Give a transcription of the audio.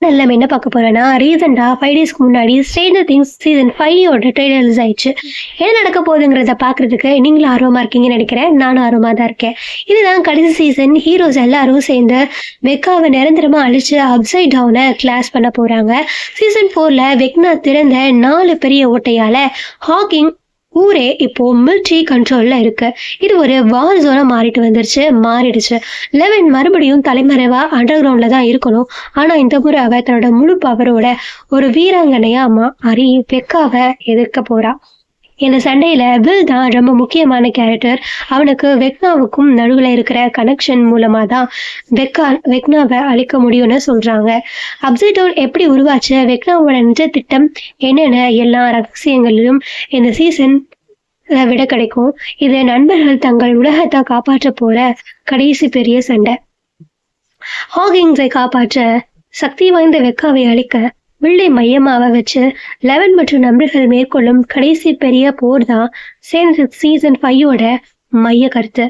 நம்ம என்ன பார்க்க போறோம்னா, ரீசெண்டா 5 டேஸ்க்கு முன்னாடி Stranger things season 5 trailer release ஆயிடுச்சு. என்ன நடக்க போகுதுங்கிறத பார்க்கறதுக்கு நீங்களும் ஆர்வமா இருக்கீங்கன்னு நெனைக்கிறேன். நானும் ஆர்வமா தான் இருக்கேன். இதுதான் கடைசி சீசன். ஹீரோஸ் எல்லாரும் சேர்ந்து வெக்காவ நிரந்தரமா அழிச்சு அப்சைட் டவுன கிளாஸ் பண்ண போறாங்க. சீசன் 4ல வெக்னா திறந்த 4 பெரிய ஓட்டையால ஹாக்கிங் ஊரே இப்போ மிலிட்ரி கண்ட்ரோல்ல இருக்கு. இது ஒரு வார் ஜோனா மாறிடுச்சு. 11 மறுபடியும் தலைமறைவா அண்டர் கிரவுண்ட்ல தான் இருக்கணும். ஆனா இந்த முறை அவ தன்னோட முழு பவரோட ஒரு வீராங்கனையா மாறி பெக்காவ எதிர்க்க போறா. இந்த சண்டையில வில் தான் ரொம்ப முக்கியமான கேரக்டர். அவனுக்கு வெக்னாவுக்கும் நடுவுல இருக்கிற கனெக்ஷன் மூலமா தான் வெக்னாவை அழிக்க முடியும்னு சொல்றாங்க. அப்சைடோன் எப்படி உருவாச்சு, வெக்னாவோட நிஜ திட்டம் என்னென்ன எல்லா ரகசியங்களிலும் இந்த சீசன் விட கிடைக்கும். இது நண்பர்கள் தங்கள் உலகத்தை காப்பாற்ற போற கடைசி பெரிய சண்டை. ஹாகிங்ஸை காப்பாற்ற சக்தி வாய்ந்த வெக்காவை அழிக்க வில்லை மையமாக வச்சு 11 மற்றும் நண்பர்கள் மேற்கொள்ளும் கடைசி பெரிய போர் தான் சீசன் 5 மைய கருத்து.